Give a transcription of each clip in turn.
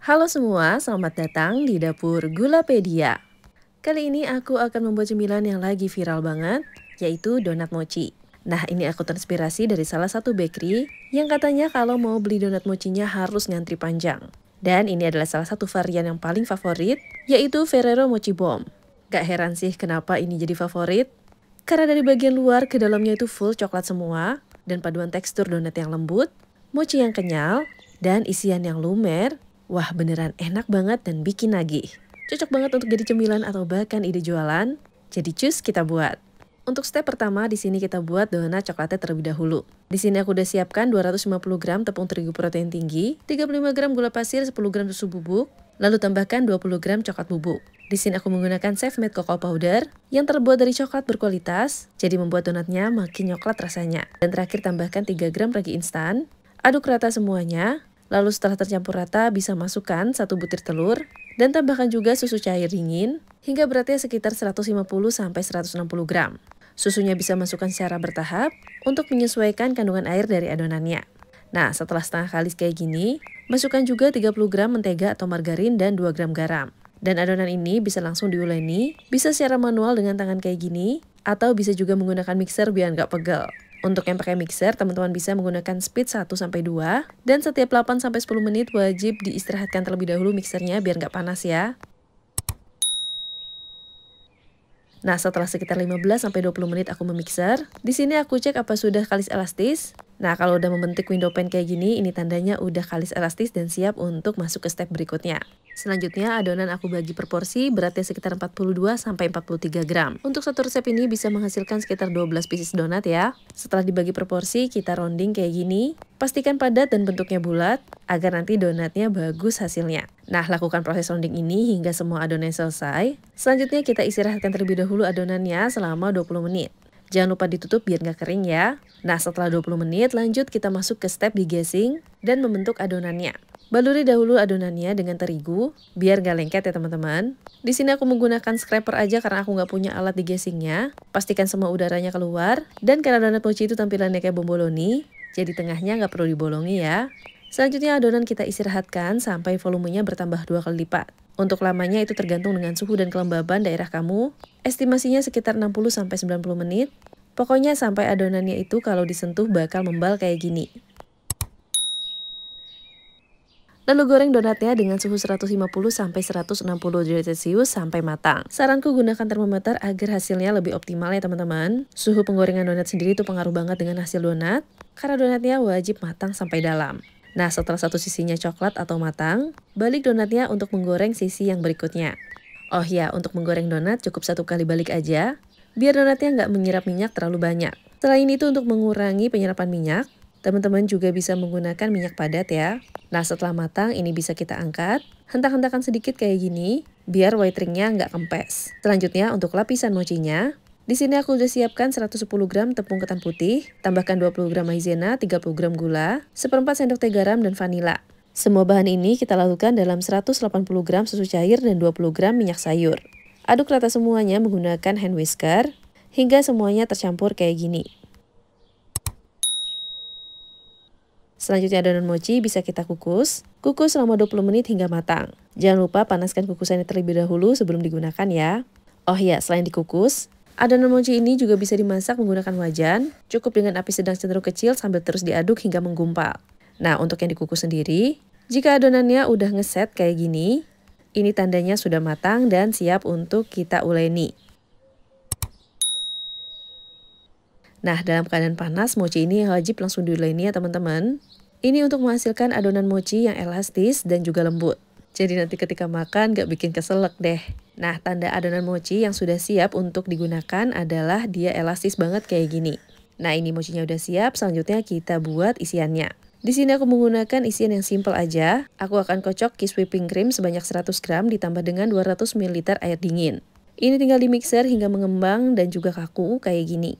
Halo semua, selamat datang di Dapur Gulapedia. Kali ini aku akan membuat cemilan yang lagi viral banget, yaitu donat mochi. Nah, ini aku terinspirasi dari salah satu bakery yang katanya kalau mau beli donat mochinya harus ngantri panjang. Dan ini adalah salah satu varian yang paling favorit, yaitu Ferrero Mochi Bomb. Gak heran sih kenapa ini jadi favorit, karena dari bagian luar ke dalamnya itu full coklat semua, dan paduan tekstur donat yang lembut, mochi yang kenyal, dan isian yang lumer. Wah, beneran enak banget dan bikin nagih. Cocok banget untuk jadi cemilan atau bahkan ide jualan. Jadi cus kita buat. Untuk step pertama, di sini kita buat donat coklatnya terlebih dahulu. Di sini aku udah siapkan 250 gram tepung terigu protein tinggi, 35 gram gula pasir, 10 gram susu bubuk, lalu tambahkan 20 gram coklat bubuk. Di sini aku menggunakan Chef Made Cocoa Powder yang terbuat dari coklat berkualitas, jadi membuat donatnya makin coklat rasanya. Dan terakhir tambahkan 3 gram ragi instan. Aduk rata semuanya. Lalu setelah tercampur rata, bisa masukkan 1 butir telur dan tambahkan juga susu cair dingin hingga beratnya sekitar 150-160 gram. Susunya bisa masukkan secara bertahap untuk menyesuaikan kandungan air dari adonannya. Nah, setelah setengah kalis kayak gini, masukkan juga 30 gram mentega atau margarin dan 2 gram garam. Dan adonan ini bisa langsung diuleni, bisa secara manual dengan tangan kayak gini, atau bisa juga menggunakan mixer biar nggak pegel. Untuk yang pakai mixer, teman-teman bisa menggunakan speed 1-2, dan setiap 8-10 menit wajib diistirahatkan terlebih dahulu mixernya biar nggak panas ya. Nah, setelah sekitar 15-20 menit aku memixer, di sini aku cek apa sudah kalis elastis. Nah, kalau udah membentuk window pane kayak gini, ini tandanya udah kalis elastis dan siap untuk masuk ke step berikutnya. Selanjutnya, adonan aku bagi per porsi, beratnya sekitar 42-43 gram. Untuk satu resep ini bisa menghasilkan sekitar 12 pieces donat ya. Setelah dibagi per porsi, kita rounding kayak gini. Pastikan padat dan bentuknya bulat, agar nanti donatnya bagus hasilnya. Nah, lakukan proses rounding ini hingga semua adonan selesai. Selanjutnya kita istirahatkan terlebih dahulu adonannya selama 20 menit. Jangan lupa ditutup biar nggak kering ya. Nah, setelah 20 menit lanjut kita masuk ke step digassing dan membentuk adonannya. Baluri dahulu adonannya dengan terigu, biar nggak lengket ya teman-teman. Di sini aku menggunakan scraper aja karena aku nggak punya alat digassingnya. Pastikan semua udaranya keluar, dan karena donat mochi itu tampilannya kayak bomboloni, jadi tengahnya nggak perlu dibolongi ya. Selanjutnya adonan kita istirahatkan sampai volumenya bertambah 2 kali lipat. Untuk lamanya itu tergantung dengan suhu dan kelembaban daerah kamu. Estimasinya sekitar 60-90 menit. Pokoknya sampai adonannya itu kalau disentuh bakal membal kayak gini. Lalu goreng donatnya dengan suhu 150-160 derajat Celcius sampai matang. Saranku gunakan termometer agar hasilnya lebih optimal ya teman-teman. Suhu penggorengan donat sendiri itu pengaruh banget dengan hasil donat, karena donatnya wajib matang sampai dalam. Nah, setelah satu sisinya coklat atau matang, balik donatnya untuk menggoreng sisi yang berikutnya. Oh ya, untuk menggoreng donat cukup 1 kali balik aja, biar donatnya nggak menyerap minyak terlalu banyak. Selain itu untuk mengurangi penyerapan minyak, teman-teman juga bisa menggunakan minyak padat ya. Nah, setelah matang ini bisa kita angkat, hentak-hentakan sedikit kayak gini, biar white ringnya nggak kempes. Selanjutnya untuk lapisan mochinya, di sini aku udah siapkan 110 gram tepung ketan putih, tambahkan 20 gram maizena, 30 gram gula, 1/4 sendok teh garam dan vanila. Semua bahan ini kita lakukan dalam 180 gram susu cair dan 20 gram minyak sayur. Aduk rata semuanya menggunakan hand whisker, hingga semuanya tercampur kayak gini. Selanjutnya adonan mochi bisa kita kukus selama 20 menit hingga matang. Jangan lupa panaskan kukusannya terlebih dahulu sebelum digunakan ya. Oh ya, selain dikukus, adonan mochi ini juga bisa dimasak menggunakan wajan, cukup dengan api sedang cenderung kecil sambil terus diaduk hingga menggumpal. Nah, untuk yang dikukus sendiri, jika adonannya udah ngeset kayak gini, ini tandanya sudah matang dan siap untuk kita uleni. Nah, dalam keadaan panas, mochi ini wajib langsung diuleni ya teman-teman. Ini untuk menghasilkan adonan mochi yang elastis dan juga lembut. Jadi nanti ketika makan gak bikin keselak deh. Nah, tanda adonan mochi yang sudah siap untuk digunakan adalah dia elastis banget kayak gini. Nah, ini mochinya udah siap, selanjutnya kita buat isiannya. Di sini aku menggunakan isian yang simple aja. Aku akan kocok Kiss whipping cream sebanyak 100 gram ditambah dengan 200 ml air dingin. Ini tinggal di mixer hingga mengembang dan juga kaku kayak gini.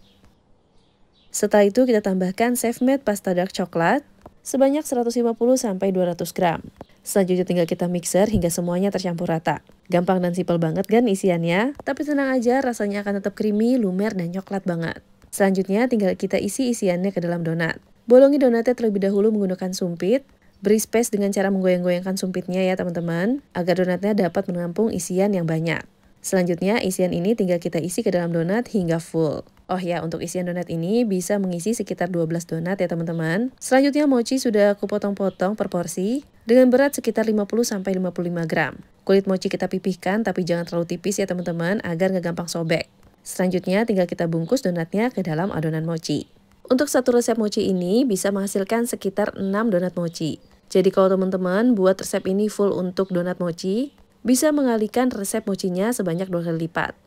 Setelah itu kita tambahkan Chef Made pasta dark coklat sebanyak 150-200 gram. Selanjutnya tinggal kita mixer hingga semuanya tercampur rata. Gampang dan simpel banget kan isiannya? Tapi tenang aja, rasanya akan tetap creamy, lumer, dan coklat banget. Selanjutnya tinggal kita isi isiannya ke dalam donat. Bolongi donatnya terlebih dahulu menggunakan sumpit, Beri space dengan cara menggoyang-goyangkan sumpitnya ya teman-teman, agar donatnya dapat menampung isian yang banyak. Selanjutnya, isian ini tinggal kita isi ke dalam donat hingga full. Oh ya, untuk isian donat ini bisa mengisi sekitar 12 donat ya teman-teman. Selanjutnya, mochi sudah aku potong-potong per porsi dengan berat sekitar 50-55 gram. Kulit mochi kita pipihkan tapi jangan terlalu tipis ya teman-teman agar nggak gampang sobek. Selanjutnya, tinggal kita bungkus donatnya ke dalam adonan mochi. Untuk satu resep mochi ini bisa menghasilkan sekitar 6 donat mochi. Jadi kalau teman-teman buat resep ini full untuk donat mochi, bisa mengalihkan resep mochinya sebanyak 2 kali lipat.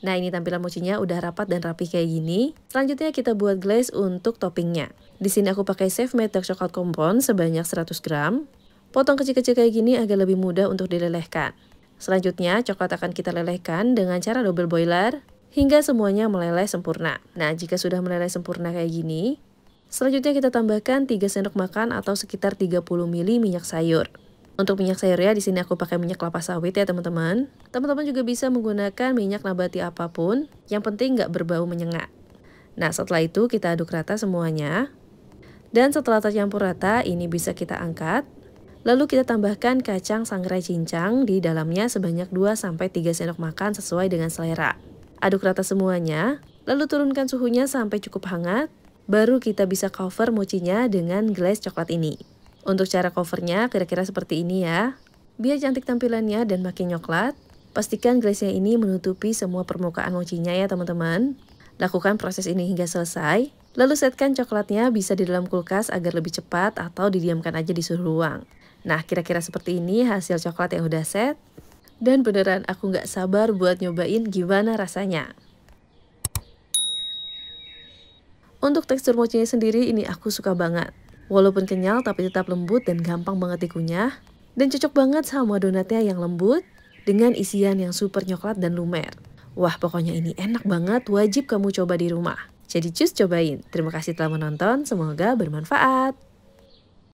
Nah, ini tampilan mochinya udah rapat dan rapi kayak gini. Selanjutnya kita buat glaze untuk toppingnya. Di sini aku pakai Chef Made Dark Chocolate Compound sebanyak 100 gram. Potong kecil-kecil kayak gini agar lebih mudah untuk dilelehkan. Selanjutnya, coklat akan kita lelehkan dengan cara double boiler hingga semuanya meleleh sempurna. Nah, jika sudah meleleh sempurna kayak gini, selanjutnya kita tambahkan 3 sendok makan atau sekitar 30 ml minyak sayur. Untuk minyak sayurnya di sini aku pakai minyak kelapa sawit ya teman-teman. Teman-teman juga bisa menggunakan minyak nabati apapun, yang penting nggak berbau menyengat. Nah, setelah itu kita aduk rata semuanya. Dan setelah tercampur rata, ini bisa kita angkat. Lalu kita tambahkan kacang sangrai cincang di dalamnya sebanyak 2-3 sendok makan sesuai dengan selera. Aduk rata semuanya, lalu turunkan suhunya sampai cukup hangat, baru kita bisa cover mochinya dengan glaze coklat ini. Untuk cara covernya kira-kira seperti ini ya. Biar cantik tampilannya dan makin coklat, pastikan glaze-nya ini menutupi semua permukaan mochinya ya teman-teman. Lakukan proses ini hingga selesai, lalu setkan coklatnya bisa di dalam kulkas agar lebih cepat atau didiamkan aja di suhu ruang. Nah, kira-kira seperti ini hasil coklat yang udah set. Dan beneran aku nggak sabar buat nyobain gimana rasanya. Untuk tekstur mochinya sendiri ini aku suka banget. Walaupun kenyal tapi tetap lembut dan gampang banget dikunyah. Dan cocok banget sama donatnya yang lembut dengan isian yang super coklat dan lumer. Wah, pokoknya ini enak banget, wajib kamu coba di rumah. Jadi cus cobain. Terima kasih telah menonton, semoga bermanfaat.